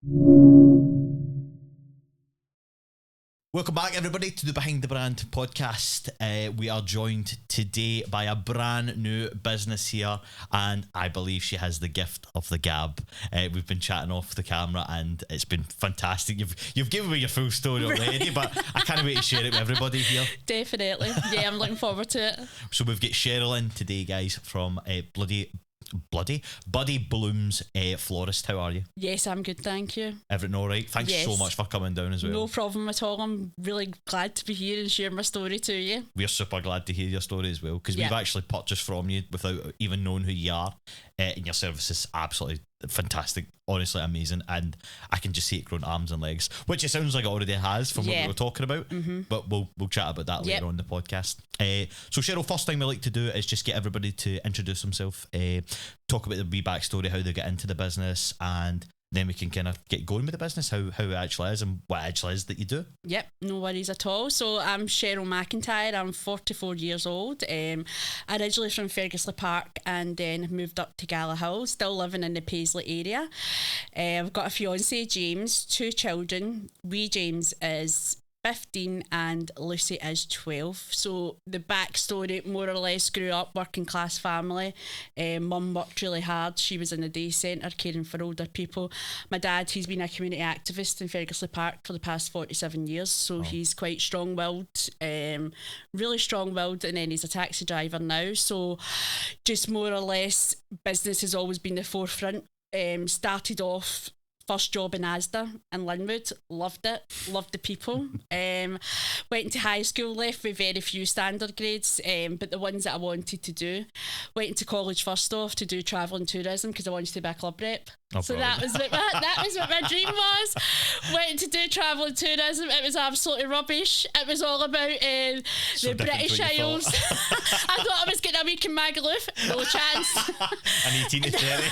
Welcome back, everybody, to the Behind the Brand podcast. We are joined today by a brand new business here, and I believe she has the gift of the gab. We've been chatting off the camera, and it's been fantastic. You've given me your full story already, but I can't wait to share it with everybody here. Definitely. Yeah, I'm looking forward to it. So we've got Cheryl in today, guys, from Buddie Blooms Florist. How are you? Yes, I'm good, thank you. Everything all right? Thanks so much for coming down as well. No problem at all. I'm really glad to be here and share my story to you. We're super glad to hear your story as well, because we've actually purchased from you without even knowing who you are, and your service is absolutely fantastic, honestly amazing, and I can just see it growing arms and legs, which it sounds like it already has from what we were talking about, but we'll chat about that later on in the podcast. So Cheryl, first thing we like to do is just get everybody to introduce themselves, talk about the wee backstory, how they get into the business, and then we can kind of get going with the business, how it actually is and what it actually is that you do. Yep, no worries at all. So I'm Cheryl McIntyre, I'm 44 years old, originally from Fergusley Park, and then moved up to Gala Hill, still living in the Paisley area. I've got a fiance, James, 2 children. Wee James is 15 and Lucy is 12. So the backstory, more or less, grew up working class family. Mum worked really hard. She was in a day centre caring for older people. My dad, he's been a community activist in Fergusley Park for the past 47 years, so he's quite strong-willed, really strong-willed, and then he's a taxi driver now. So just more or less, business has always been the forefront. Started off first job in Asda in Linwood, loved it, loved the people. Went into high school, left with very few standard grades, but the ones that I wanted to do. Went into college first off to do travel and tourism because I wanted to be a club rep. So that was what my dream was. Went to do travel and tourism. It was absolutely rubbish. It was all about the British Isles. I thought I was getting a week in Magaluf. No chance. An 18 to 30.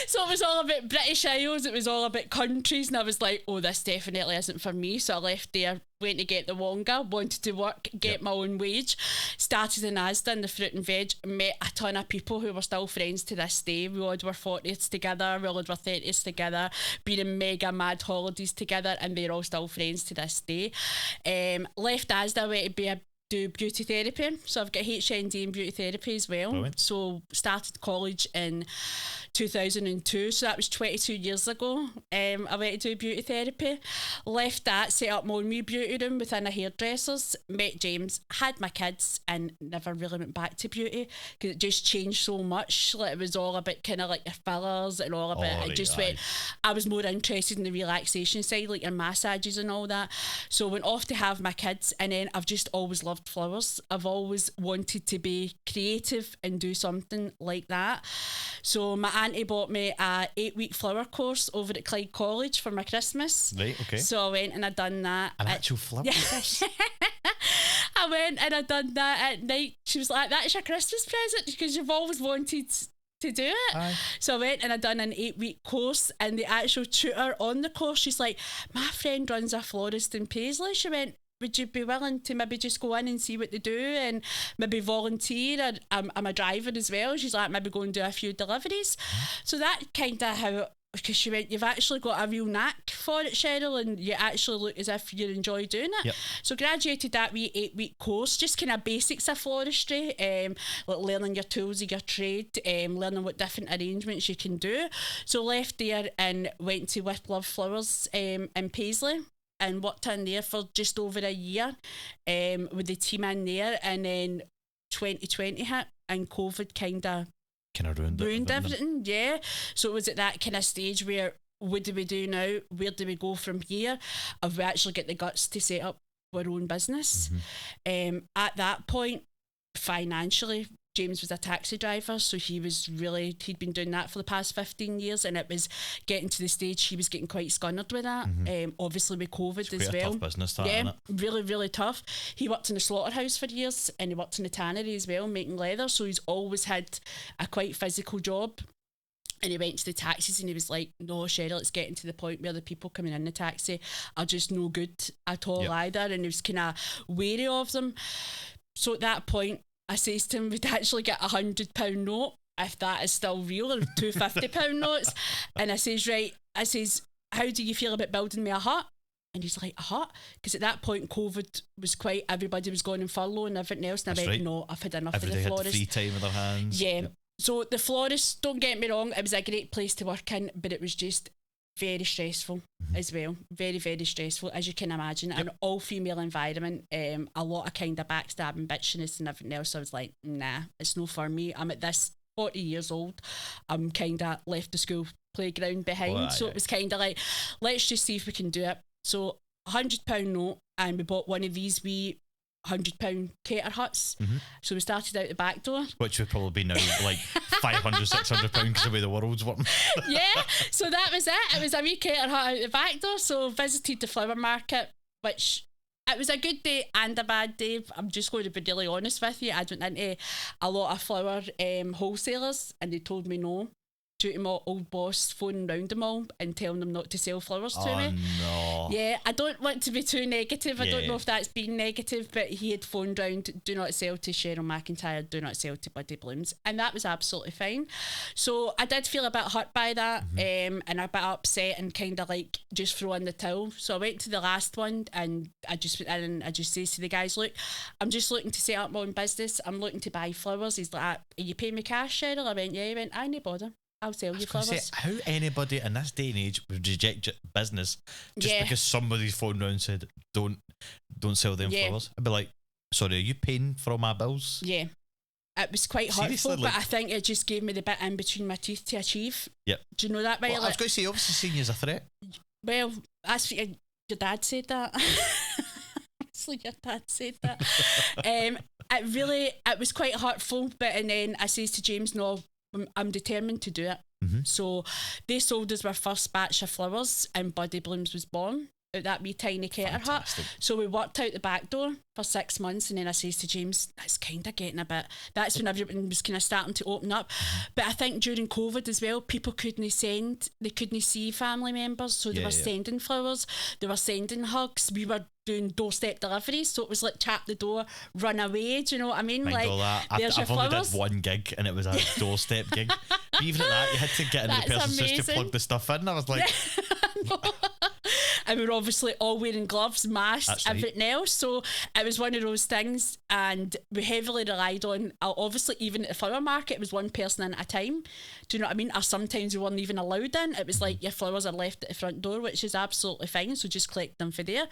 So it was all about British Isles. It was all about countries, and I was like, oh, this definitely isn't for me. So I left there, went to get the Wonga, wanted to work, get my own wage. Started in Asda in the fruit and veg, met a ton of people who were still friends to this day. We all had our 40s together, we all had our 30s together, been in mega mad holidays together, and they're all still friends to this day. Left Asda, went to do beauty therapy. So I've got HND in beauty therapy as well. Brilliant. So started college in 2002, so that was 22 years ago. I went to do beauty therapy, left that, set up my own wee beauty room within a hairdresser's, met James, had my kids, and never really went back to beauty because it just changed so much. Like, it was all about kind of like your fillers and all of it. It just went, I was more interested in the relaxation side, like your massages and all that. So I went off to have my kids, and then I've just always loved flowers. I've always wanted to be creative and do something like that. So my auntie bought me a 8-week flower course over at Clyde College for my Christmas. Right, okay. So I went and I done that. An actual flower course? I went and I done that at night. She was like, that's your Christmas present because you've always wanted to do it. Aye. So I went and I done an 8-week course, and the actual tutor on the course, she's like, my friend runs a florist in Paisley. She went, would you be willing to maybe just go in and see what they do and maybe volunteer? I'm a driver as well. She's like, maybe go and do a few deliveries. So that kind of how, because she went, you've actually got a real knack for it, Cheryl, and you actually look as if you enjoy doing it. Yep. So graduated that wee 8-week course, just kind of basics of floristry, like learning your tools of your trade, learning what different arrangements you can do. So left there and went to With Love Flowers in Paisley, and worked in there for just over a year with the team in there, and then 2020 hit and COVID kind of ruined everything. Yeah, so it was at that kind of stage where, what do we do now? Where do we go from here? Have we actually got the guts to set up our own business? At that point, financially, James was a taxi driver, so he'd been doing that for the past 15 years, and it was getting to the stage he was getting quite scunnered with that. Obviously with COVID as well. Tough business, isn't it? Really, really tough. He worked in the slaughterhouse for years, and he worked in the tannery as well, making leather, so he's always had a quite physical job. And he went to the taxis and he was like, no, Cheryl, it's getting to the point where the people coming in the taxi are just no good at all either, and he was kind of wary of them. So at that point, I says to him, we'd actually get £100 note, if that is still real, or £250 notes. And I says, right, I says, how do you feel about building me a hut? And he's like, a hut? Because at that point, COVID was everybody was going on furlough and everything else. And I went, no, I've had enough of the florist. Had free time in their hands. Yeah. So the florist, don't get me wrong, it was a great place to work in, but it was just very stressful as well. Very, very stressful, as you can imagine. An all-female environment, a lot of kind of backstabbing, bitchiness and everything else. So I was like, nah, it's no for me. I'm at this 40 years old. I'm kind of left the school playground behind. So it was kind of like, let's just see if we can do it. So £100 note, and we bought one of these wee £100 cater huts. So we started out the back door, which would probably be now like £500-600 because of the way the world's working. Yeah, so that was it was a wee cater hut out the back door. So visited the flower market, which it was a good day and a bad day. I'm just going to be really honest with you. I went into a lot of flower wholesalers and they told me no, due to my old boss phoning round them all and telling them not to sell flowers to me. No. Yeah, I don't want to be too negative. I don't know if that's being negative, but he had phoned round, do not sell to Cheryl McIntyre, do not sell to Buddie Blooms. And that was absolutely fine. So I did feel a bit hurt by that and a bit upset and kind of like just throw in the towel. So I went to the last one and I just went in and I just says to the guys, look, I'm just looking to set up my own business. I'm looking to buy flowers. He's like, are you paying me cash, Cheryl? I went, yeah. He went, I no bother. I'll sell you flowers. Say, how anybody in this day and age would reject business just because somebody's phoned around and said, don't sell them flowers. I'd be like, sorry, are you paying for all my bills? Yeah. It was quite hurtful, but I think it just gave me the bit in between my teeth to achieve. Yep. Do you know that? Well, I was going to say, obviously seeing you as a threat. Well, that's your dad said that. Obviously your dad said that. It was quite hurtful, but and then I says to James, no, I'm determined to do it. So they sold us our first batch of flowers and Buddie Blooms was born out that wee tiny cater hut. So we worked out the back door for 6 months and then I says to James, that's kind of getting a bit, that's when everything was kind of starting to open up. But I think during COVID as well, people couldn't see family members, so they were sending flowers, they were sending hugs, we were doing doorstep deliveries, so it was like tap the door, run away, do you know what I mean? Like, there's I've only did one gig and it was a doorstep gig. But even at that, you had to get into the person's house to plug the stuff in. I was like... And we were obviously all wearing gloves, masks, everything else. So it was one of those things, and we heavily relied on, obviously, even at the flower market, it was one person in at a time. Do you know what I mean? Or sometimes we weren't even allowed in. It was like your flowers are left at the front door, which is absolutely fine. So just collect them for there.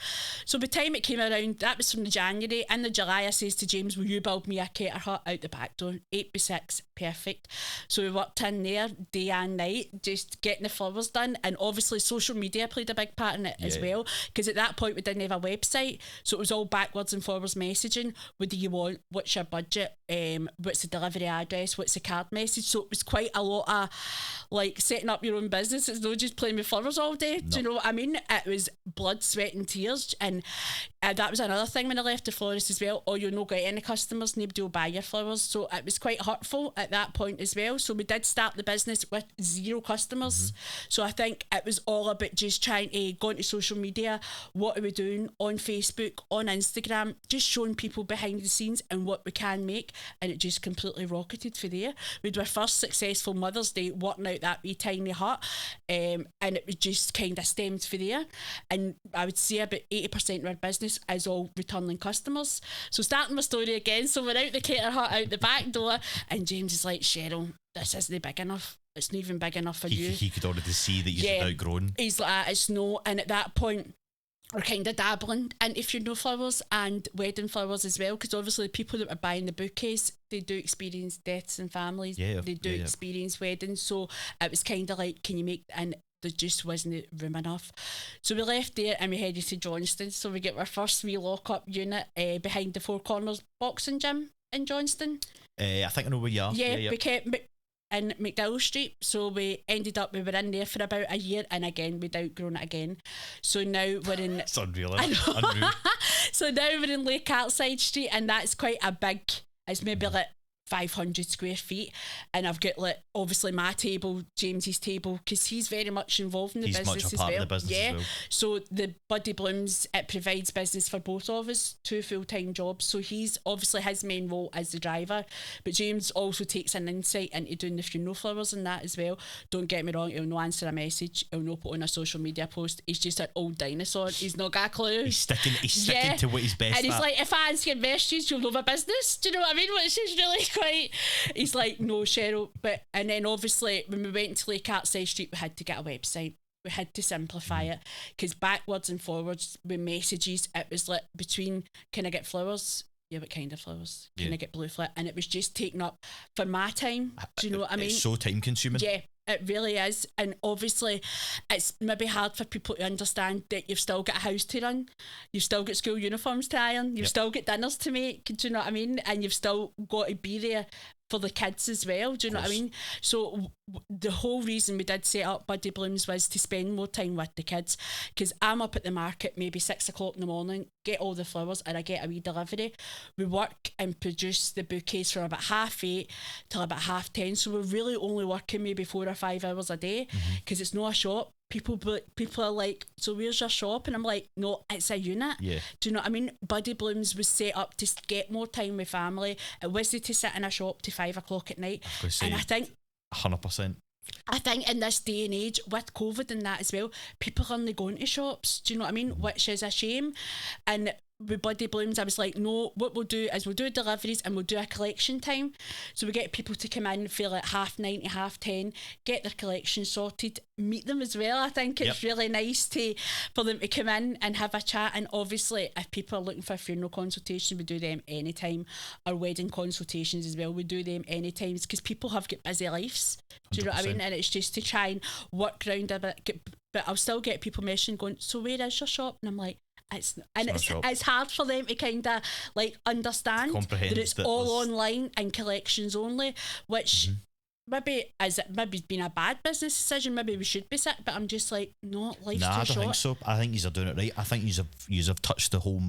So by the time it came around, that was from the January. In the July, I says to James, will you build me a cater hut out the back door? 8x6, perfect. So we worked in there day and night, just getting the flowers done. And obviously social media played a big part in it as well, because at that point we didn't have a website, so it was all backwards and forwards messaging. What do you want? What's your budget? What's the delivery address? What's the card message? So it was quite a lot of like setting up your own business. It's not just playing with flowers all day. Do you know what I mean? It was blood, sweat and tears, and that was another thing when I left the florist as well. You'll not get any customers, nobody will buy your flowers. So it was quite hurtful at that point as well. So we did start the business with 0 customers. So I think it was all about just trying to go into social media. What are we doing on Facebook, on Instagram, just showing people behind the scenes and what we can make, and it just completely rocketed for there. We had our first successful Mother's Day working out that wee tiny hut, and it was just kind of stemmed for there. And I would say about 80% of our business is all returning customers. So starting my story again, so we're out the cater hut out the back door, and James is like, Cheryl, this isn't big enough. It's not even big enough for you. He could already see that you've outgrown. He's like, it's no. And at that point, we're kind of dabbling into funeral flowers and wedding flowers as well, because obviously the people that are buying the bouquets, they do experience deaths in families. They do experience weddings. So it was kind of like, can you make... And there just wasn't room enough. So we left there and we headed to Johnston. So we get our first wee lock-up unit behind the Four Corners boxing gym in Johnston. I think I know where you are. We kept in McDowell Street. So we were in there for about a year, and again we'd outgrown it again. So now we're in... It's unreal. Unreal. So now we're in Lake Outside Street, and that's quite a big... It's maybe like 500 square feet, and I've got like obviously my table, James's table, because he's very much involved in the business as well. So the Buddie Blooms, it provides business for both of us, 2 full-time jobs. So he's obviously his main role as the driver, but James also takes an insight into doing the funeral flowers and that as well. Don't get me wrong, he'll no answer a message, he'll no put on a social media post. He's just an old dinosaur. He's not got a clue. He's sticking to what he's best at. And he's like, if I answer your messages, you'll know my business. Do you know what I mean? Which is really quite. He's like, no, Cheryl. And then obviously when we went to Leichhardt Street, we had to get a website. We had to simplify it, because backwards and forwards with messages, it was like between, can I get flowers? Yeah, what kind of flowers? Can I get blue flowers? And it was just taking up for my time. Do you know what I mean? It's so time consuming. Yeah, it really is. And obviously it's maybe hard for people to understand that you've still got a house to run, you've still got school uniforms to iron, you've still got dinners to make, do you know what I mean? And you've still got to be there for the kids as well, do you know what I mean? So the whole reason we did set up Buddie Blooms was to spend more time with the kids, because I'm up at the market maybe 6 o'clock in the morning, get all the flowers, and I get a wee delivery. We work and produce the bouquets from about 8:30 till about 10:30, so we're really only working maybe 4 or 5 hours a day, because it's not a shop. People are like, so where's your shop? And I'm like, no, it's a unit. Yeah. Do you know what I mean? Buddie Blooms was set up to get more time with family. It wasn't to sit in a shop till 5 o'clock at night. And I think 100%. I think in this day and age, with COVID and that as well, people are only going to shops. Do you know what I mean? Which is a shame. And with Buddie Blooms, I was like, no, what we'll do is we'll do deliveries and we'll do a collection time. So we get people to come in for like 9:30 to 10:30, get their collection sorted, meet them as well. I think it's really nice for them to come in and have a chat. And obviously if people are looking for a funeral consultation, we do them anytime. Our wedding consultations as well, we do them anytime, because people have got busy lives. Do you know what I mean? And it's just to try and work around a bit, but I'll still get people messaging going, so where is your shop? And I'm like, it's hard for them to kind of like understand that it's all online and collections only, which maybe been a bad business decision. Maybe we should be sick, but I'm just like, no, life's too short. I don't think so. I think you're doing it right. I think you've touched the whole.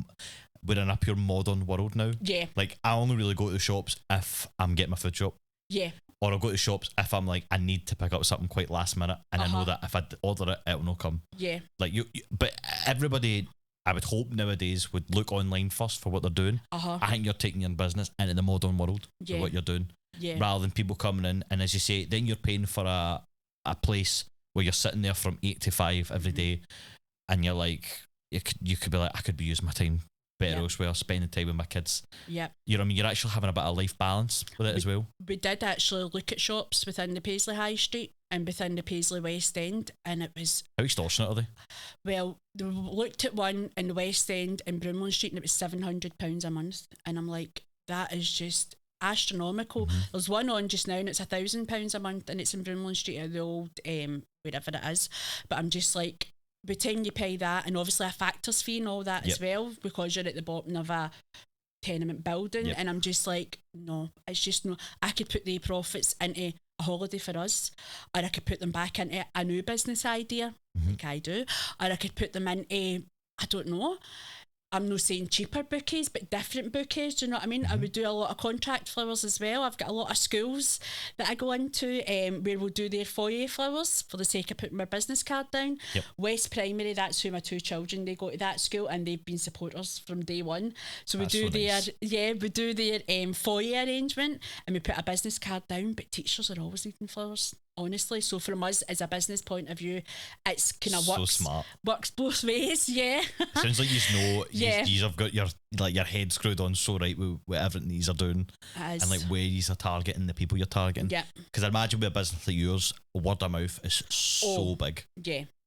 We're in a pure modern world now. Yeah. Like I only really go to the shops if I'm getting my food shop. Yeah. Or I'll go to shops if I'm like, I need to pick up something quite last minute, and I know that if I order it, it'll not come. Yeah. Like but everybody, I would hope nowadays, would look online first for what they're doing. I think you're taking your business into the modern world for what you're doing, rather than people coming in, and as you say, then you're paying for a place where you're sitting there from 8 to 5 every day, and you're like, you could be like, I could be using my time better elsewhere, spending time with my kids. You know what I mean? You're actually having a bit of life balance with it as well. We did actually look at shops within the Paisley High Street and within the Paisley West End, and it was... How extortionate are they? Well, we looked at one in the West End in Broomloan Street, and it was £700 a month, and I'm like, that is just astronomical. There's one on just now and it's £1,000 a month, and it's in Broomloan Street, or the old wherever it is, but I'm just like, by the time you pay that, and obviously a factors fee and all that as well, because you're at the bottom of a tenement building, and I'm just like, no, it's just no. I could put the profits into a holiday for us, or I could put them back into a new business idea, like I do, or I could put them into, I don't know, I'm not saying cheaper bouquets, but different bouquets, do you know what I mean? I would do a lot of contract flowers as well. I've got a lot of schools that I go into where we'll do their foyer flowers for the sake of putting my business card down. West Primary, that's who my 2 children, they go to that school, and they've been supporters from day one. So we do their foyer arrangement, and we put a business card down, but teachers are always needing flowers. Honestly, so from us as a business point of view, it's kind of works both ways. Sounds like you've got your head screwed on so right with everything these are doing, and like where these are targeting the people you're targeting. Because I imagine with a business like yours, word of mouth is so big.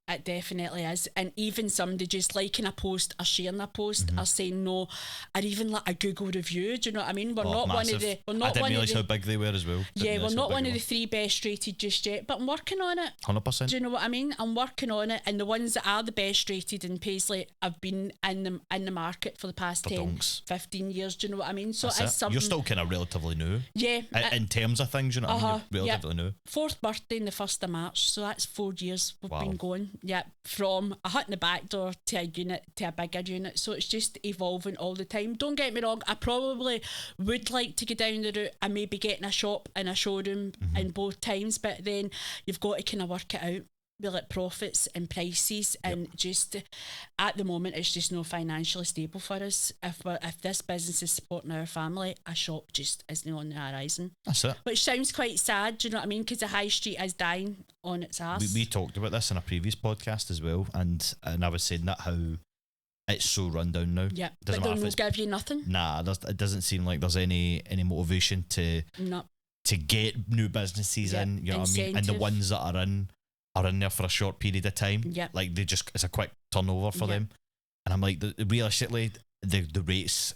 It definitely is. And even somebody just liking a post or sharing a post or saying no, or even like a Google review, do you know what I mean? We're not massive. I didn't realise how big they were as well. We're not one of the 3 best rated just yet, but I'm working on it. 100%. Do you know what I mean? I'm working on it, and the ones that are the best rated in Paisley have been in the market for the past 10-15 years, do you know what I mean? So it's something... You're still kind of relatively new. In terms of things, you know what I mean? You're relatively new. 4th birthday on the 1st of March, so that's 4 years we've been going. Yeah, from a hut in the back door to a unit to a bigger unit. So it's just evolving all the time. Don't get me wrong, I probably would like to go down the route and maybe getting a shop and a showroom in both times, but then you've got to kind of work it out with like profits and prices, and just at the moment it's just not financially stable for us. If this business is supporting our family, a shop just isn't on the horizon. That's it. Which sounds quite sad, do you know what I mean? Because the high street is dying on its arse. We talked about this in a previous podcast as well, and I was saying that how it's so run down now. Yeah, but they'll give you nothing. Nah, it doesn't seem like there's any motivation to get new businesses in, you know what I mean? And the ones that are in there for a short period of time. Yeah. Like it's a quick turnover for them. And I'm like, realistically, the rates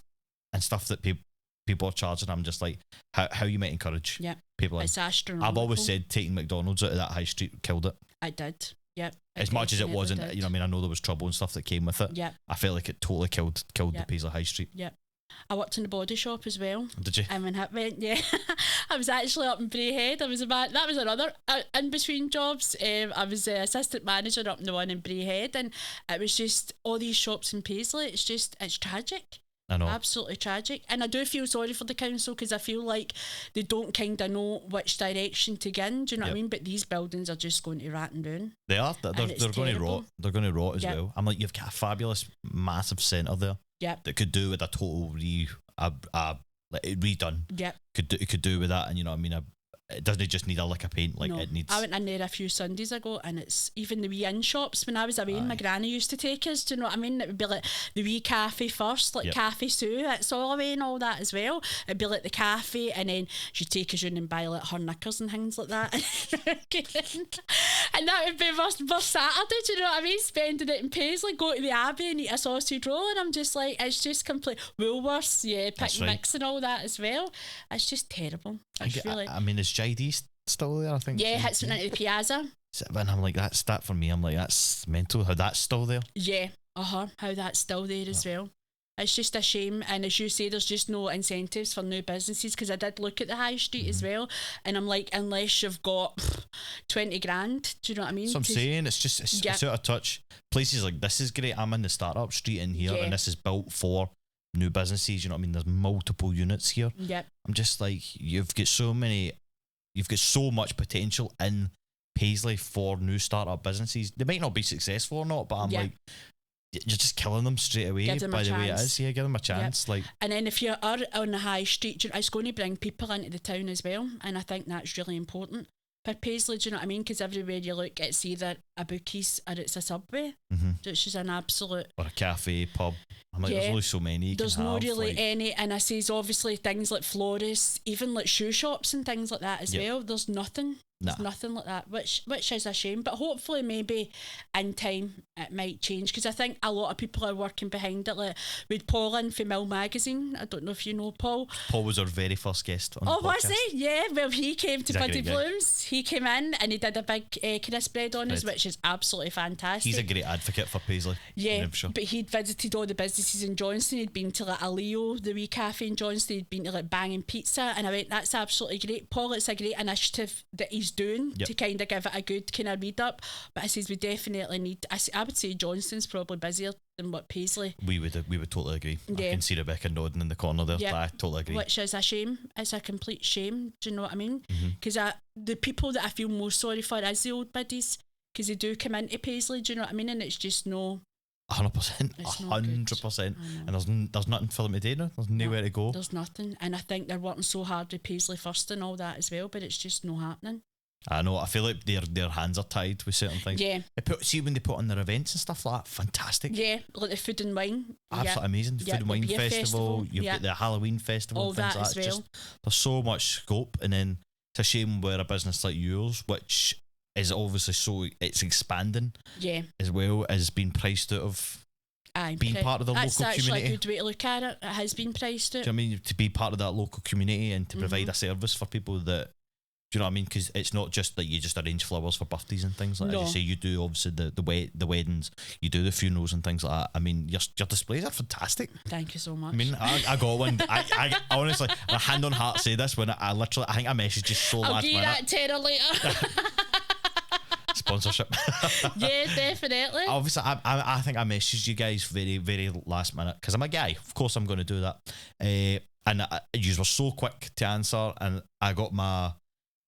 and stuff that people are charging, I'm just like, how you might encourage people in. It's astronomical. I've always said taking McDonald's out of that high street killed it. I did. Yeah. As much as it wasn't, you know what I mean, I know there was trouble and stuff that came with it. Yeah. I felt like it totally killed the Paisley High Street. Yeah. I worked in the body shop as well. Did you? I mean, yeah. I was actually up in Braehead. That was another in between jobs. I was the assistant manager up in the one in Braehead, and it was just all these shops in Paisley. It's tragic. I know. Absolutely tragic. And I do feel sorry for the council, because I feel like they don't kind of know which direction to go in. Do you know what I mean? But these buildings are just going to rat and ruin. They are. They're going to rot. They're going to rot as well. I'm like, you've got a fabulous, massive centre there. Yeah. That could do with a total redone. Yeah. It could do with that, and you know what I mean. It doesn't just need a lick of paint, like it needs. I went in there a few Sundays ago, and it's even the wee inn shops. When I was away, my granny used to take us. Do you know what I mean? It would be like the wee cafe first, like Cafe Sue at Solway and all that as well. It'd be like the cafe, and then she'd take us in and buy like her knickers and things like that. And that would be my Saturday. Do you know what I mean? Spending it in Paisley, go to the Abbey and eat a sausage roll, and I'm just like, it's just complete Woolworths, pick and mix and all that as well. It's just terrible. I mean, is JD still there? I think. Yeah, it's went into the Piazza. And I'm like, that's that for me. I'm like, that's mental. How that's still there? Yeah, how that's still there as well. It's just a shame, and as you say, there's just no incentives for new businesses, because I did look at the high street as well, and I'm like, unless you've got 20 grand, do you know what I mean? So I'm saying, it's out of touch. Places like this is great. I'm in the startup street in here, and this is built for new businesses, you know what I mean? There's multiple units here. Yep. I'm just like, you've got so much potential in Paisley for new startup businesses. They might not be successful or not, but I'm like, you're just killing them straight away by the way it is. Yeah, give them a chance. Like, and then if you are on the high street, it's going to bring people into the town as well, and I think that's really important for Paisley. Do you know what I mean? Because everywhere you look, it's either a Bookies or it's a Subway, which is an absolute, or a cafe, pub. I'm like, there's only so many. There's not really any, and I say obviously things like florists, even like shoe shops and things like that as well. There's nothing. There's nothing like that, which is a shame. But hopefully, maybe in time it might change, because I think a lot of people are working behind it. Like with Paul in from Mill Magazine. I don't know if you know Paul. Paul was our very first guest on the podcast. Was he? Yeah. Well, he came to Buddie Blooms. He came in and he did a big kind of spread on us, which is absolutely fantastic. He's a great advocate for Paisley. Yeah, but he'd visited all the businesses in Johnston. He'd been to like a Leo, the wee cafe in Johnston. He'd been to like Banging Pizza, and I went, that's absolutely great, Paul. It's a great initiative that he's doing to kind of give it a good kind of read up. But I says we definitely need. I would say Johnston's probably busier than what Paisley. We would totally agree. Yeah. I can see Rebecca nodding in the corner there. Yeah. I totally agree. Which is a shame. It's a complete shame. Do you know what I mean? Because the people that I feel most sorry for is the old biddies, because they do come into Paisley. Do you know what I mean? And it's just no. 100%, 100%, and there's nothing for them to do now. There's nowhere to go. There's nothing, and I think they're working so hard with Paisley First and all that as well, but it's just not happening. I know. I feel like their hands are tied with certain things. Yeah. See when they put on their events and stuff like that, fantastic. Yeah, like the food and wine. Absolutely amazing. Food and wine festival. You've got the Halloween festival. All and things that like as that. well. There's so much scope, and then it's a shame where a business like yours, which is obviously it's expanding. Yeah. As well as being priced out of. Being part of the local community. That's actually a good way to look at it. It has been priced out. Do you know what I mean? To be part of that local community and to provide a service for people that, do you know what I mean? Because it's not just that you just arrange flowers for birthdays and things like that. As you say, you do obviously the weddings, you do the funerals and things like that. I mean, your displays are fantastic. Thank you so much. I mean, I got one. I honestly, a hand on heart say this when I think I messaged you so last minute. I'll give you that tenner later. sponsorship. Yeah, definitely. Obviously, I think I messaged you guys very, very last minute because I'm a guy. Of course, I'm going to do that. And you were so quick to answer, and I got my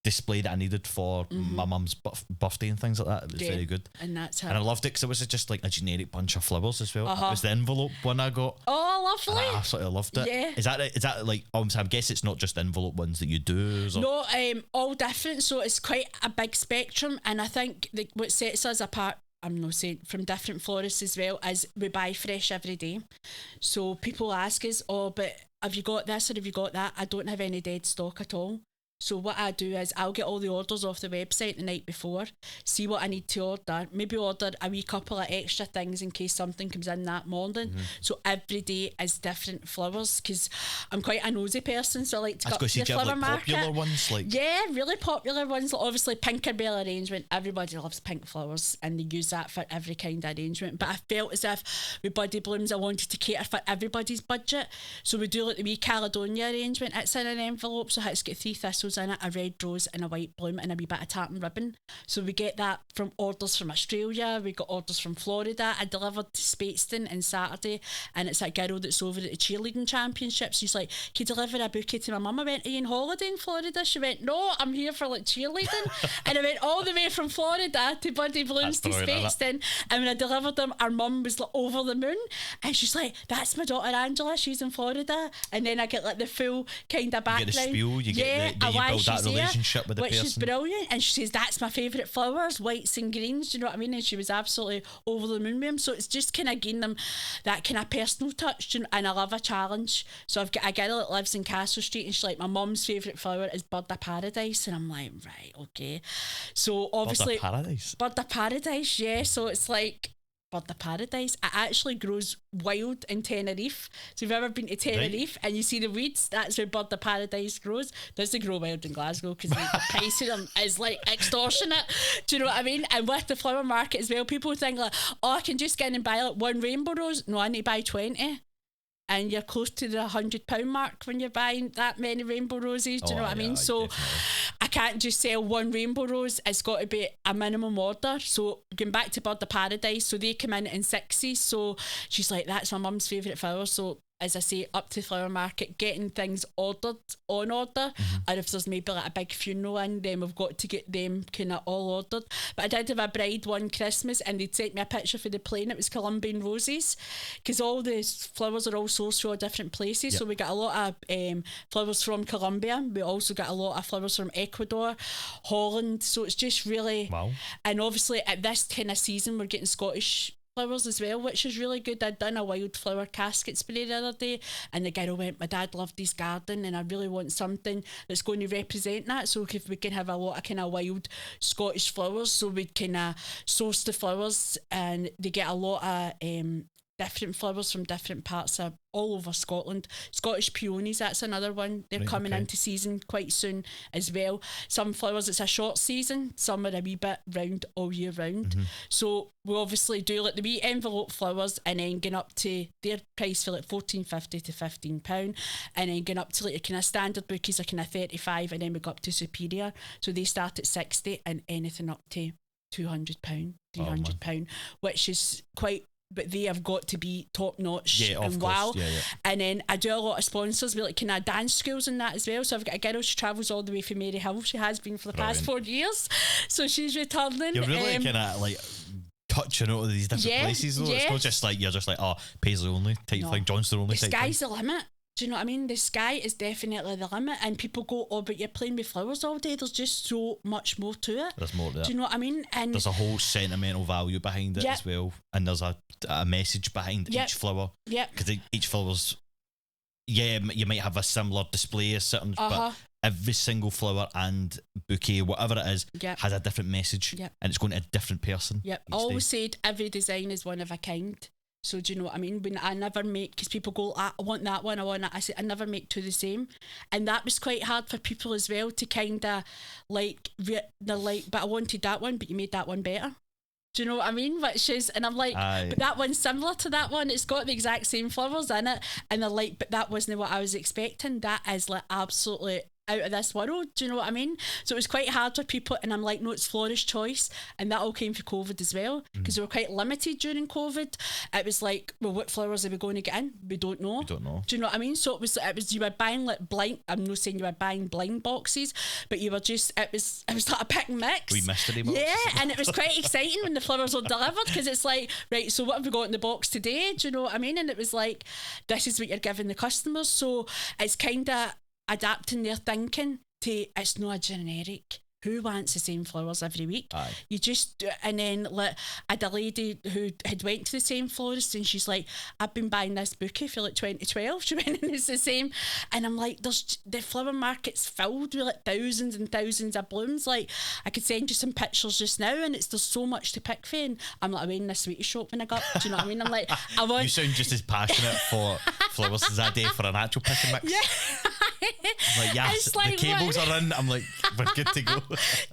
display that I needed for my mum's birthday and things like that. It was very good, and that's and I loved it because it was just like a generic bunch of flowers as well. It was the envelope one I got. Oh, lovely! I absolutely loved it. Yeah. Is that like? I guess it's not just envelope ones that you do. No, all different. So it's quite a big spectrum, and I think what sets us apart, I'm not saying from different florists as well, is we buy fresh every day. So people ask us, oh, but have you got this or have you got that? I don't have any dead stock at all. So what I do is I'll get all the orders off the website the night before, see what I need to order, maybe order a wee couple of extra things in case something comes in that morning. So every day is different flowers because I'm quite a nosy person, so I like to go to the flower market. Popular ones, yeah, really popular ones. Obviously, Pinkerbell arrangement. Everybody loves pink flowers, and they use that for every kind of arrangement. But I felt as if with Buddie Blooms, I wanted to cater for everybody's budget. So we do like the wee Caledonia arrangement. It's in an envelope, so it's got 3 thistles in it, a red rose and a white bloom, and a wee bit of tartan ribbon. So we get that from orders from Australia. We got orders from Florida. I delivered to Speightstown on Saturday, and it's a girl that's over at the cheerleading championships. She's like, can you deliver a bouquet to my mum? I went, are you on holiday in Florida? She went, no, I'm here for like cheerleading. And I went all the way from Florida to Buddie Blooms to Speightstown, and when I delivered them, our mum was like over the moon, and she's like, that's my daughter Angela, she's in Florida. And then I get like the full kind of background. You get the spiel, you get you build that relationship with the person, which is brilliant. And she says, that's my favourite flowers, whites and greens, do you know what I mean? And she was absolutely over the moon with them. So it's just kind of giving them that kind of personal touch, and I love a challenge. So I've got a girl that lives in Castle Street, and she's like, my mum's favourite flower is Bird of Paradise, and I'm like, right, okay. So obviously Bird of Paradise, yeah. So it's like Bird of Paradise. It actually grows wild in Tenerife. So if you've ever been to Tenerife and you see the weeds, that's where Bird of Paradise grows. Doesn't grow wild in Glasgow because the price of them is like extortionate. Do you know what I mean? And with the flower market as well, people think like, oh, I can just get in and buy like 1 rainbow rose. No, I need to buy 20. And you're close to the £100 mark when you're buying that many rainbow roses. Do you know what I mean? So definitely. I can't just sell 1 rainbow rose. It's got to be a minimum order. So going back to Bird of Paradise, so they come in 6s. So she's like, that's my mum's favourite flower. So as I say, up to flower market, getting things ordered on order. Or if there's maybe like a big funeral in, then we've got to get them kind of all ordered. But I did have a bride one Christmas, and they'd sent me a picture for the plane. It was Colombian roses, because all the flowers are all sourced from different places. So we got a lot of flowers from Colombia. We also got a lot of flowers from Ecuador, Holland. So it's just really wow. And obviously at this kind of season, we're getting Scottish flowers as well, which is really good. I'd done a wildflower casket spray the other day, and the girl went, my dad loved his garden, and I really want something that's going to represent that. So if we can have a lot of kind of wild Scottish flowers, so we kind of source the flowers, and they get a lot of different flowers from different parts of all over Scotland. Scottish peonies, that's another one. They're coming into season quite soon as well. Some flowers, it's a short season. Some are a wee bit round all year round. So we obviously do like the wee envelope flowers, and then going up to their price for like £14.50 to £15, and then going up to like your kind of standard bouquets are kind of 35, and then we go up to superior. So they start at 60 and anything up to £200, £300, which is quite. But they have got to be top notch and wow. And then I do a lot of sponsors with like kind of dance schools and that as well. So I've got a girl, she travels all the way from Maryhill. She has been for the past 4 years. So she's returning. You're really kind of like touching out of these different places though. It's not just like you're just like, oh, Paisley only type thing, Johnston only type thing. The sky's the limit. Do you know what I mean? The sky is definitely the limit, and people go, oh, but you're playing with flowers all day. There's just so much more to it. There's more to it. Do you know what I mean? And there's a whole sentimental value behind it as well, and there's a message behind each flower. Yeah. Because each flower's, you might have a similar display as certain, but every single flower and bouquet, whatever it is, has a different message, and it's going to a different person. Yep. I always said every design is one of a kind. So do you know what I mean? When I never make, because people go, I want that one, I want that. I say I never make two the same, and that was quite hard for people as well to kind of like, they're like, but I wanted that one, but you made that one better. Do you know what I mean? Which is, and I'm like, but that one's similar to that one. It's got the exact same flowers in it, and they're like, but that wasn't what I was expecting. That is like absolutely out of this world. Do you know what I mean? So it was quite hard for people, and I'm like, no, it's florist choice, and that all came from COVID as well, because we were quite limited during COVID. It was like, well, what flowers are we going to get in? We don't know. Do you know what I mean? So it was you were buying like blind. I'm not saying you were buying blind boxes, but you were just it was like a pick and mix. We mystery box. Yeah, and it was quite exciting when the flowers were delivered, because it's like, right, so what have we got in the box today? Do you know what I mean? And it was like, this is what you're giving the customers. So it's kind of adapting their thinking to, it's not a generic. Who wants the same flowers every week? Aye. You just, and then like, I had a lady who had went to the same florist, and she's like, I've been buying this bouquet for like 2012. She went, and it's the same. And I'm like, the flower market's filled with like thousands and thousands of blooms. Like, I could send you some pictures just now, and there's so much to pick for. And I'm like, I went in a sweetie shop when I got up. Do you know what I mean? I'm like, I want. You sound just as passionate for flowers as I do for an actual pick and mix. Yeah. I'm like, yes, like, the cables are in. I'm like, we're good to go.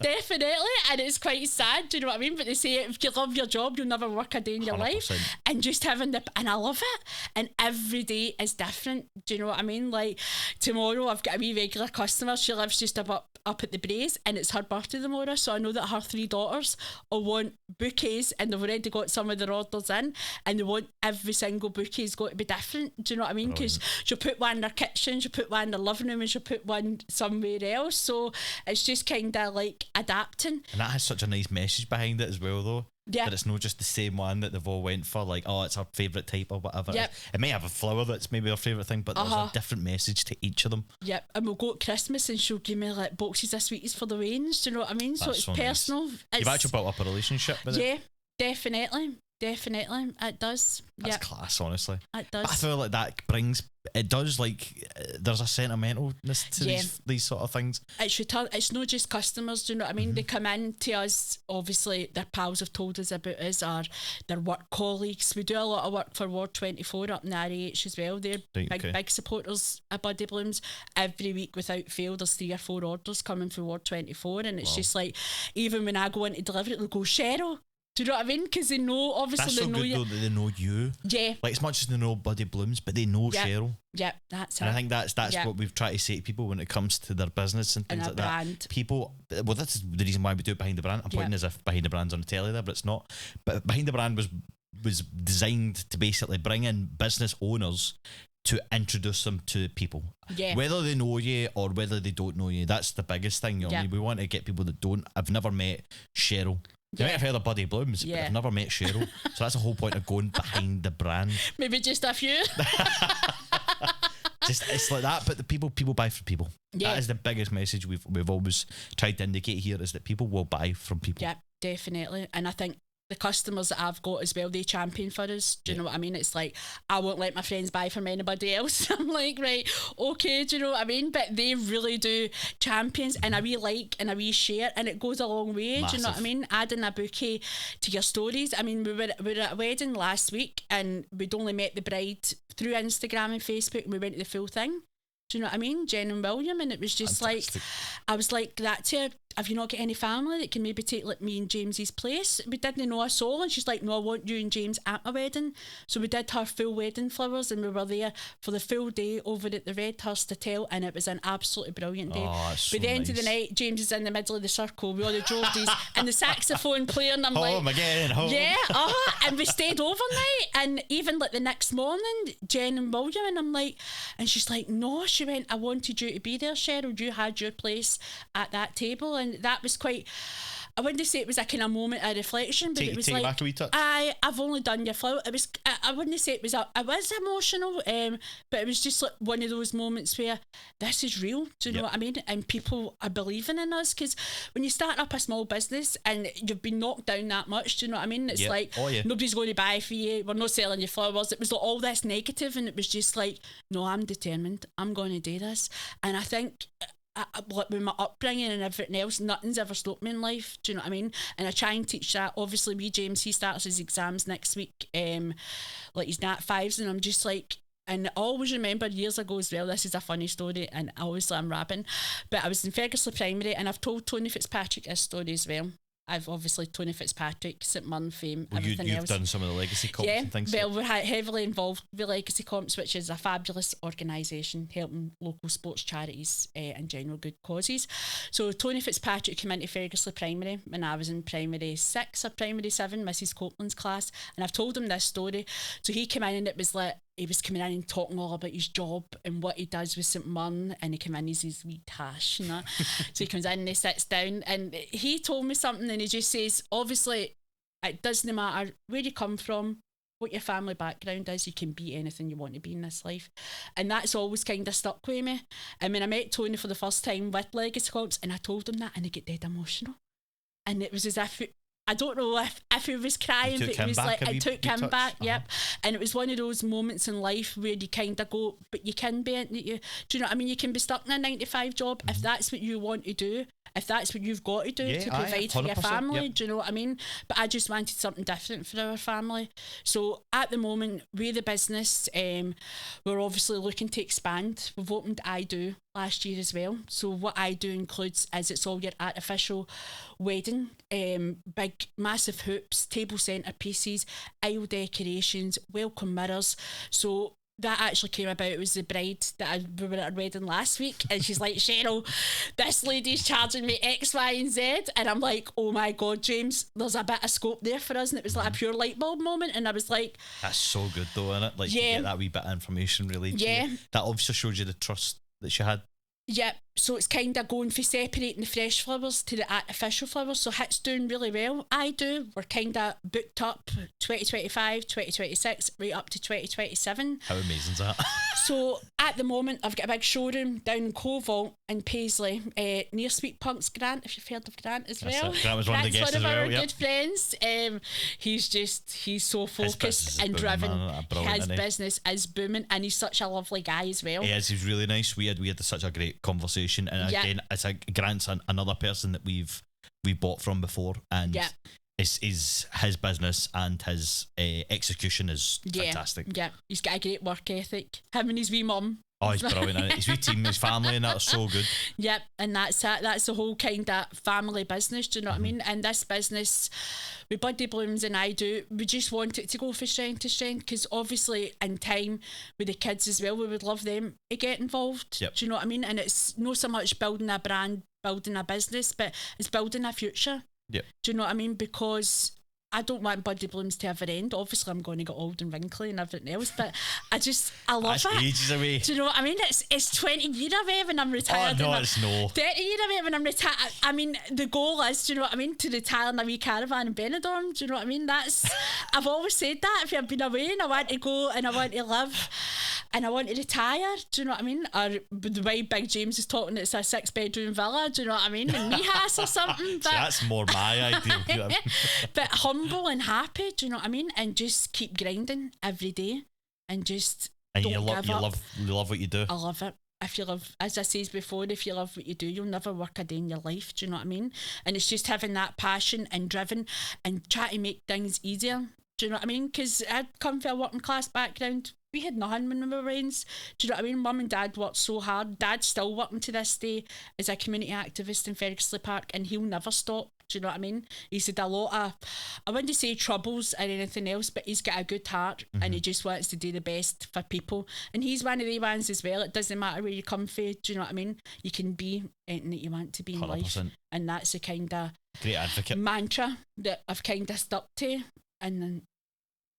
Definitely, and it's quite sad, do you know what I mean? But they say if you love your job, you'll never work a day in your 100%. life. And just having and I love it, and every day is different, do you know what I mean? Like tomorrow I've got a wee regular customer, she lives just up at the Braes, and it's her birthday tomorrow, so I know that her 3 daughters will want bouquets, and they've already got some of their orders in, and they want every single bouquet's got to be different, do you know what I mean? Because she'll put one in their kitchen, she'll put one in their living room, and she'll put one somewhere else. So it's just kind of like adapting. And that has such a nice message behind it as well, though. Yeah. That it's not just the same one that they've all went for, like, oh, it's our favourite type or whatever. Yep. It may have a flower that's maybe their favourite thing, but there's a different message to each of them. Yep. And we'll go at Christmas, and she'll give me like boxes of sweeties for the range, do you know what I mean? So That's it's so personal. Nice. You've actually built up a relationship with it. Yeah, definitely. It does. That's class, honestly. It does. But I feel like that brings, it does, like, there's a sentimentalness to these sort of things. It's not just customers, do you know what I mean? They come in to us, obviously their pals have told us about us, or their work colleagues. We do a lot of work for Ward 24 up in RAH as well. They're big supporters of Buddie Blooms. Every week without fail there's 3 or 4 orders coming from Ward 24, and it's just like, even when I go in to deliver it, they'll go, Cheryl. Do you know what I mean? Because they know, obviously, that's they so know good, you. though, that they know you. Yeah. Like, it's not just they know Buddie Blooms, but they know Cheryl. Yeah, that's it. And I think that's what we've tried to say to people when it comes to their business and things like brand. That. People, well, that's the reason why we do it behind the brand. I'm pointing as if behind the brand's on the telly there, but it's not. But behind the brand was designed to basically bring in business owners to introduce them to people. Yeah. Whether they know you or whether they don't know you, that's the biggest thing. You know? I mean, we want to get people that don't. I've never met Cheryl. You might have heard of Buddie Blooms, but I've never met Cheryl. So that's the whole point of going behind the brand. Maybe just a few. It's like that, but the people buy from people. Yeah. That is the biggest message we've always tried to indicate here, is that people will buy from people. Yeah, definitely. And I think the customers that I've got as well, they champion for us. Do you know what I mean? It's like, I won't let my friends buy from anybody else. I'm like, right, okay, do you know what I mean? But they really do champions, and a wee like and a wee share, and it goes a long way. Massive. Do you know what I mean? Adding a bouquet to your stories. I mean, we were at a wedding last week, and we'd only met the bride through Instagram and Facebook, and we went to the full thing. Do you know what I mean? Jen and William, and it was just fantastic. Like, I was like that to her, have you not got any family that can maybe take like me and James's place? We didn't know a soul, and she's like, no, I want you and James at my wedding. So we did her full wedding flowers, and we were there for the full day over at the Redhurst Hotel, and it was an absolutely brilliant day. So by the end of the night, James is in the middle of the circle with all the Geordies and the saxophone player, and I'm home again, home. Yeah, and we stayed overnight, and even like the next morning, Jen and William, and I'm like, and she's like, no, she went, I wanted you to be there, Cheryl. You had your place at that table, and that was quite, I wouldn't say it was a kind of moment of reflection, but it was like, back a wee touch. I've only done your flower. It was, I wouldn't say it was emotional, but it was just like one of those moments where this is real. Do you know what I mean? And people are believing in us, because when you start up a small business and you've been knocked down that much, do you know what I mean? It's like, nobody's going to buy for you. We're not selling you flowers. It was like all this negative, and it was just like, no, I'm determined. I'm going to do this. And I think, like with my upbringing and everything else, nothing's ever stopped me in life. Do you know what I mean? And I try and teach that. Obviously, James, he starts his exams next week. Like he's Nat 5s, and I'm just like, and I always remember years ago as well, this is a funny story, and obviously I'm rapping, but I was in Ferguson Primary, and I've told Tony Fitzpatrick this story as well. I've obviously Tony Fitzpatrick, St Munn fame, well, everything you've else. done some of the legacy comps and things. Well, we're heavily involved with Legacy Comps, which is a fabulous organisation helping local sports charities and general good causes. So Tony Fitzpatrick came into Ferguson Primary when I was in primary 6 or primary 7, Mrs Copeland's class, and I've told him this story. So he came in and it was like, he was coming in and talking all about his job and what he does with St Munn, and he came in, he's his wee tash, you know. So he comes in and he sits down and he told me something, and he just says, obviously, it doesn't matter where you come from, what your family background is, you can be anything you want to be in this life. And that's always kind of stuck with me. And when I met Tony for the first time with Legacy Comps, and I told him that, and he got dead emotional. And it was as if I don't know if he was crying, but it was like, it took him back, yep. And it was one of those moments in life where you kind of go, but you can be, do you know what I mean? You can be stuck in a 9-to-5 job if that's what you want to do, if that's what you've got to do to provide for your family, do you know what I mean? But I just wanted something different for our family. So at the moment, we're the business, we're obviously looking to expand. We've opened I Do last year as well. So what I Do includes is it's all your artificial wedding, big massive hoops, table centerpieces, aisle decorations, welcome mirrors. So that actually came about. It was the bride that we were at her wedding last week, and she's like, Cheryl, this lady's charging me X, Y and Z, and I'm like, oh my God, James, there's a bit of scope there for us. And it was like a pure light bulb moment, and I was like, that's so good though, isn't it? Like, to get that wee bit of information really. That obviously shows you the trust that she had. Yep, so it's kind of going for separating the fresh flowers to the artificial flowers. So it's doing really well. I Do, we're kind of booked up 2025, 2026, right up to 2027. How amazing is that? So at the moment, I've got a big showroom down in Covalt in Paisley, near Sweet Punk's Grant, if you've heard of Grant as well. Grant was one of the guests as well. One of our good friends. He's so focused and driven. His business is booming, and he's such a lovely guy as well. He is, he's really nice. We had such a great conversation, and again, it's Grant's another person that we've bought from before, and is his business and his execution is fantastic. Yeah, he's got a great work ethic. Him and his wee mum. Oh, he's brilliant. His wee team, his family, and that's so good. Yep, and that's it. That's the whole kind of family business. Do you know what I mean? And this business, with Buddie Blooms and I Do, we just want it to go from strength to strength, because obviously in time with the kids as well, we would love them to get involved. Yep. Do you know what I mean? And it's not so much building a brand, building a business, but it's building a future. Yep. Do you know what I mean? Because I don't want Buddie Blooms to ever end. Obviously, I'm going to get old and wrinkly and everything else, but I love it. Ages away. Do you know what I mean? It's 20 years away when I'm retired. Oh, no, it's no. 30 years away when I'm retired. I mean, the goal is, do you know what I mean, to retire in a wee caravan in Benidorm. Do you know what I mean? I've always said that. If I've been away and I want to go and I want to live and I want to retire, do you know what I mean? Or the way Big James is talking, it's a 6-bedroom villa, do you know what I mean? In Mihas or something. But that's more my idea. But humble and happy, do you know what I mean? And just keep grinding every day and just don't give up. You love what you do. I love it. If you love, as I said before, if you love what you do, you'll never work a day in your life. Do you know what I mean? And it's just having that passion and driven and try to make things easier. Do you know what I mean? Because I'd come from a working class background. We had nothing when we were raised. Do you know what I mean? Mum and Dad worked so hard. Dad's still working to this day as a community activist in Ferguson Park, and he'll never stop. Do you know what I mean? He's had a lot of, I wouldn't say troubles or anything else, but he's got a good heart and he just wants to do the best for people. And he's one of the ones as well. It doesn't matter where you come from. Do you know what I mean? You can be anything that you want to be in 100%. Life. And that's the kind of great advocate mantra that I've kind of stuck to, and then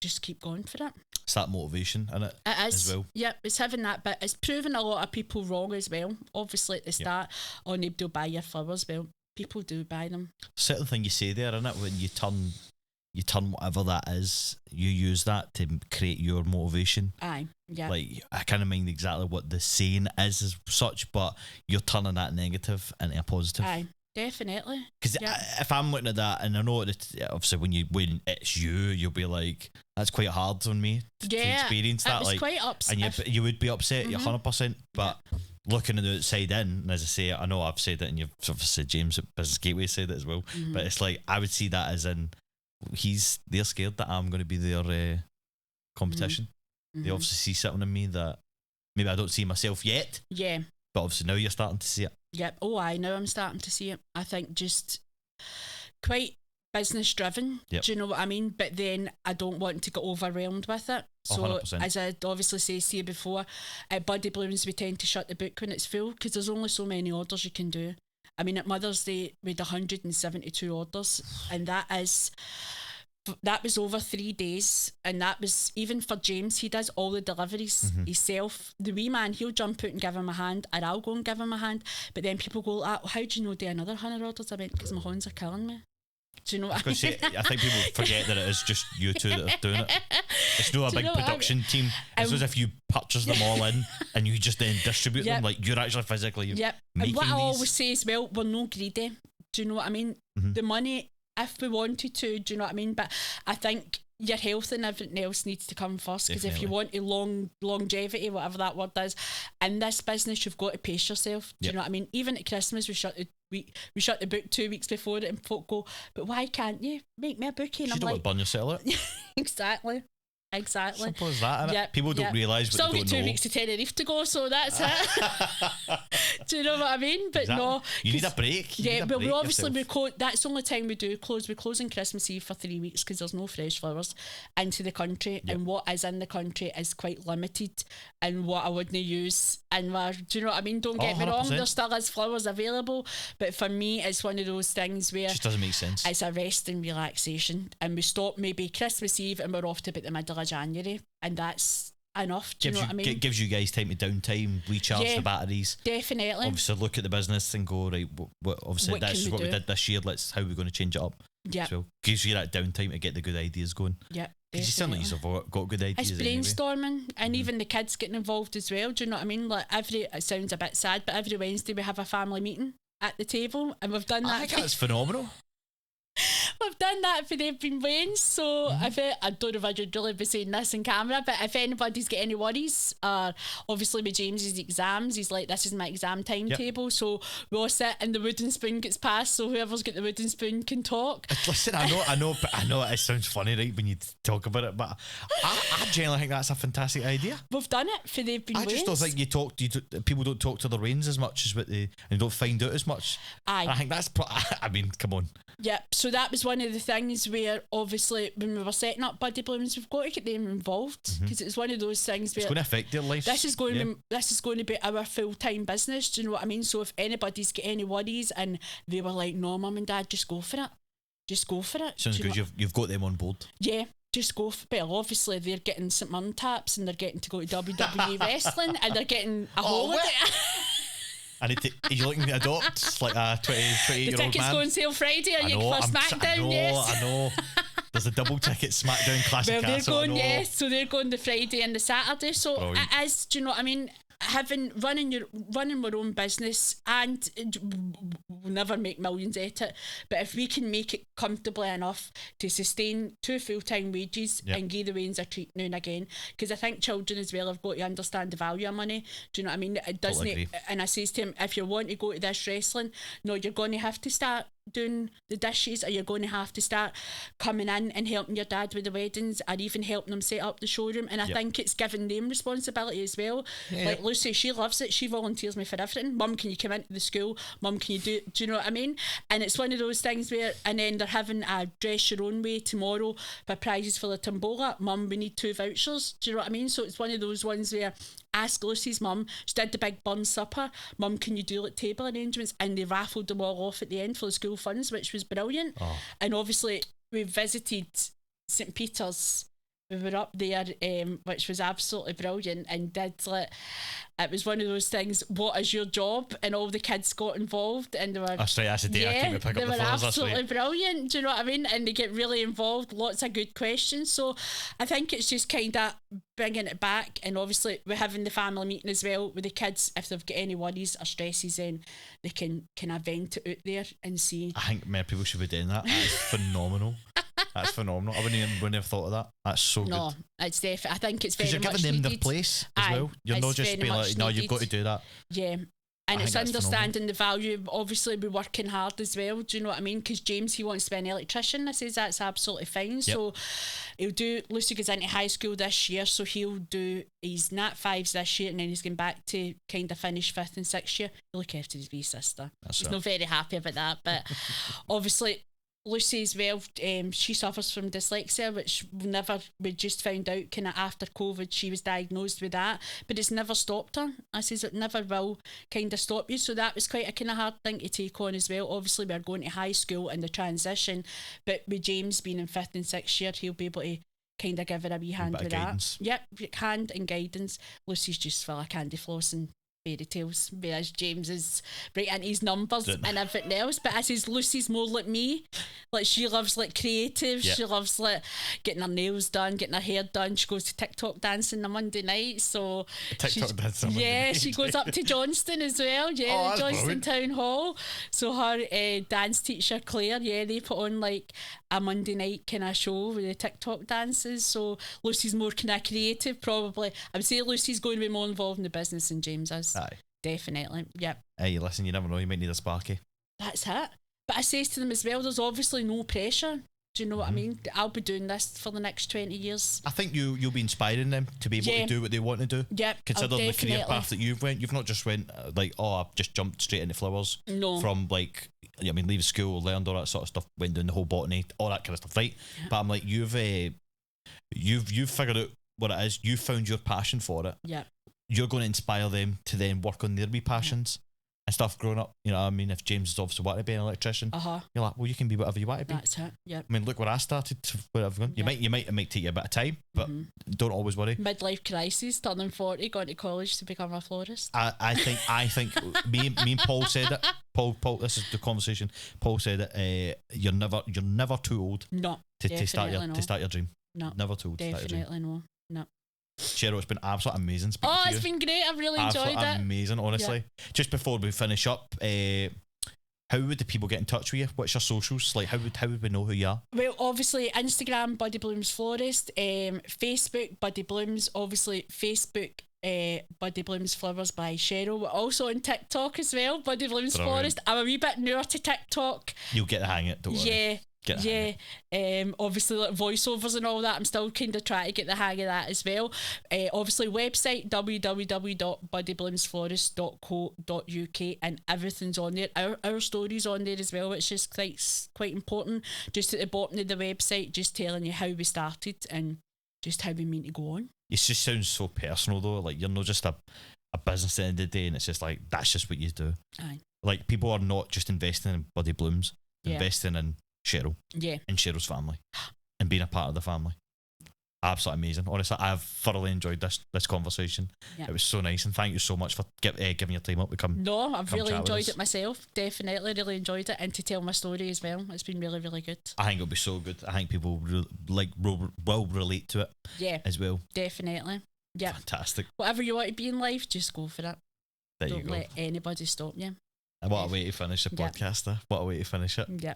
just keep going for it. It's that motivation, isn't it? It is. As well. Yep, it's having that, but it's proving a lot of people wrong as well. Obviously at the start, nobody will buy your flowers. Well, people do buy them. Certain thing you say there, innit? When you turn whatever that is, you use that to create your motivation. Aye, yeah. Like, I can't mind exactly what the saying is as such, but you're turning that negative into a positive. Aye. Definitely. Because if I'm looking at that, and I know that obviously when it's you'll be like, that's quite hard on me to experience that. It was quite upset. And you would be upset, 100%. But looking at the outside in, and as I say, I know I've said it, and you've obviously James at Business Gateway said it as well. But it's like, I would see that as in, they're scared that I'm going to be their competition. They obviously see something in me that maybe I don't see myself yet. Yeah. But obviously now you're starting to see it. Yep. Oh, I know I'm starting to see it. I think just quite business driven. Yep. Do you know what I mean? But then I don't want to get overwhelmed with it. So 100%. as I obviously said to you before, at Buddie Blooms we tend to shut the book when it's full because there's only so many orders you can do. I mean, at Mother's Day we had 172 orders, and that was over 3 days, and that was even for James. He does all the deliveries himself. The wee man, he'll jump out and give him a hand, and I'll go and give him a hand. But then people go, how do you know do another 100 orders? I went, because my hands are killing me. Do you know what I mean? I think people forget that it is just you two that are doing it. It's not a big production team. It's as if you purchase them all in and you just then distribute them. Like you're actually physically making and what these. I always say as well, we're no greedy. Do you know what I mean? The money, if we wanted to, do you know what I mean? But I think your health and everything else needs to come first, because if you want a longevity, whatever that word is, in this business, you've got to pace yourself. Do you know what I mean? Even at Christmas, we shut the book 2 weeks before it, and folk go, but why can't you make me a bookie? And You don't want to burn yourself out. Exactly. Simple as that, innit? People don't realise what Still they don't know. Still got 2 weeks to Tenerife to go, so that's it. Do you know what I mean? But no, you need a break. But we obviously that's the only time we do close. We close on Christmas Eve for 3 weeks because there's no fresh flowers into the country, and what is in the country is quite limited, and what I wouldn't use. And do you know what I mean? Don't get me wrong, there still is flowers available, but for me, it's one of those things where it just doesn't make sense. It's a rest and relaxation, and we stop maybe Christmas Eve, and we're off to about the middle of January, and that's enough. Do you know what I mean? It gives you guys time to downtime, recharge the batteries. Definitely. Obviously, look at the business and go, right, obviously that's what we did this year. How are we going to change it up? Yeah. So gives you that downtime to get the good ideas going. Yeah. Because you sound like you've got good ideas. It's brainstorming, and even the kids getting involved as well. Do you know what I mean? Like it sounds a bit sad, but every Wednesday we have a family meeting at the table, and we've done that. I think that's phenomenal. We've done that for they've been weighing, so I don't know if I should really be saying this in camera, but if anybody's got any worries, obviously with James's exams, he's like, this is my exam timetable, so we all sit and the wooden spoon gets passed, so whoever's got the wooden spoon can talk. Listen, I know it sounds funny, right, when you talk about it, but I generally think that's a fantastic idea. We've done it for they've been I just don't think people don't talk to their reins as much as and don't find out as much. I think that's I mean, come on. Yeah, so that was one of the things where obviously when we were setting up Buddie Blooms, we've got to get them involved, because it's one of those things where it's going to affect their lives. This is going to be our full-time business. Do you know what I mean? So if anybody's got any worries and they were like, no, Mum and Dad, just go for it. Just go for it. Sounds good. You've got them on board. Yeah. Just go for it. Well, obviously they're getting St Mirren taps, and they're getting to go to WWE wrestling, and they're getting a holiday. And are you looking to adopt like a 28-year-old man? The tickets go on sale Friday, or you for SmackDown, I know. There's a double ticket SmackDown Classic. Well, they're going, so they're going the Friday and the Saturday. So brilliant. It is, do you know what I mean? Running our own business, and we'll never make millions at it, but if we can make it comfortably enough to sustain 2 full-time wages and give the wains a treat now and again, because I think children as well have got to understand the value of money. Do you know what I mean? It doesn't. Totally. And I says to him, if you want to go to this wrestling, no, you're going to have to start doing the dishes, or you're going to have to start coming in and helping your dad with the weddings, or even helping them set up the showroom. And I think it's giving them responsibility as well. Like Lucy, she loves it. She volunteers me for everything. Mum, can you come into the school? Mum, can you do you know what I mean? And it's one of those things where, and then they're having a dress your own way tomorrow for prizes for the tombola. Mum, we need 2 vouchers. Do you know what I mean? So it's one of those ones where ask Lucy's mum, she did the big bun supper. Mum, can you do like table arrangements? And they raffled them all off at the end for the school funds, which was brilliant. And obviously we visited St Peter's. We were up there, which was absolutely brilliant, and it was one of those things, what is your job? And all the kids got involved, and they were... That's right, that's the day I came to pick up the flowers. They were absolutely brilliant, do you know what I mean? And they get really involved, lots of good questions. So I think it's just kind of bringing it back, and obviously we're having the family meeting as well with the kids. If they've got any worries or stresses, then they can vent it out there and see. I think more people should be doing that. That's phenomenal. That's phenomenal. I wouldn't have thought of that. That's so good. No, it's definitely. I think it's very much needed. Because you're giving them their place as well. You're not just being like, no, you've got to do that. Yeah. And it's understanding the value. Obviously, we're working hard as well. Do you know what I mean? Because James, he wants to be an electrician. I says that's absolutely fine. Yep. So he'll do. Lucy goes into high school this year, so he'll do his Nat 5s this year, and then he's going back to kind of finish 5th and 6th year. He'll look after his wee sister. He's not very happy about that, but obviously, Lucy as well, she suffers from dyslexia, which we just found out kind of after COVID she was diagnosed with that, but it's never stopped her. I says it never will kind of stop you, so that was quite a kind of hard thing to take on as well. Obviously we're going to high school and the transition, but with James being in 5th and 6th year, he'll be able to kind of give her a wee hand with that. Yep, hand and guidance. Lucy's just full of candy floss and fairy tales, whereas James is right into his numbers and everything else. But I says Lucy's more like me, like she loves like creative, she loves like getting her nails done, getting her hair done. She goes to TikTok dancing on Monday night, so TikTok dancing she goes up to Johnston as well, the Johnston Town Hall. So her dance teacher Claire, they put on like a Monday night kind of show with the TikTok dances. So Lucy's more kind of creative, probably. I would say Lucy's going to be more involved in the business than James is. Aye. Definitely. Yep. Hey, listen, you never know, you might need a sparky. That's it. But I says to them as well, there's obviously no pressure. Do you know what I mean? I'll be doing this for the next 20 years. I think you'll be inspiring them to be able to do what they want to do. Yep. Considering the career path that you've not just went like, I've just jumped straight into flowers. No. From like, leave school, learned all that sort of stuff, went down the whole botany, all that kind of stuff, right? Yep. But I'm like, you've figured out what it is. You found your passion for it. Yeah. You're going to inspire them to then work on their wee passions and stuff growing up. You know what I mean? If James is obviously wanting to be an electrician, you're like, well, you can be whatever you want to be. That's it. Yeah. I mean, look where I started. Where I've gone. It might take you a bit of time, but don't always worry. Midlife crisis, turning 40, going to college to become a florist. I think me and Paul said it. Paul, this is the conversation. Paul said it. You're never too old. No. To start your dream. No. Never too old to start your dream. Definitely no. No. Cheryl, it's been absolutely amazing. It's been great. I've really enjoyed it. Amazing, honestly. Yeah. Just before we finish up, how would the people get in touch with you? What's your socials? Like, how would we know who you are? Well, obviously, Instagram, Buddie Blooms Florist, Facebook, Buddie Blooms, obviously, Facebook, Buddie Blooms Flowers by Cheryl. We're also on TikTok as well, Buddie Blooms Florist. I'm a wee bit newer to TikTok. You'll get the hang of it, don't worry. Obviously like voiceovers and all that, I'm still kind of trying to get the hang of that as well. Obviously website www.buddiebloomsflorist.co.uk, and everything's on there. Our story's on there as well, which is quite important. Just at the bottom of the website, just telling you how we started and just how we mean to go on. It just sounds so personal though, like you're not just a business at the end of the day, and it's just like that's just what you do. Aye. Like people are not just investing in Buddie Blooms, investing in Cheryl, and Cheryl's family, and being a part of the family. Absolutely amazing. Honestly, I've thoroughly enjoyed this conversation. It was so nice, and thank you so much for giving your time up to come. No, I've really enjoyed it myself. Definitely, really enjoyed it, and to tell my story as well. It's been really, really good. I think it'll be so good. I think people will relate to it. As well. Definitely. Yeah. Fantastic. Whatever you want to be in life, just go for it. Don't let anybody stop you. And what a way to finish the podcast there. What a way to finish it. Yeah.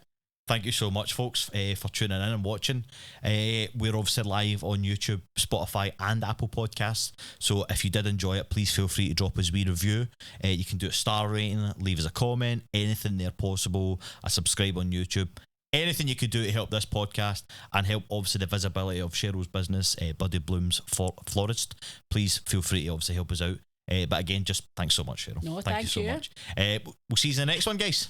Thank you so much, folks, for tuning in and watching. We're obviously live on YouTube, Spotify, and Apple Podcasts. So if you did enjoy it, please feel free to drop us a wee review. You can do a star rating, leave us a comment, anything there possible, a subscribe on YouTube. Anything you could do to help this podcast and help, obviously, the visibility of Cheryl's business, Buddie Blooms Florist. Please feel free to obviously help us out. But again, just thanks so much, Cheryl. No, thank you so much. We'll see you in the next one, guys.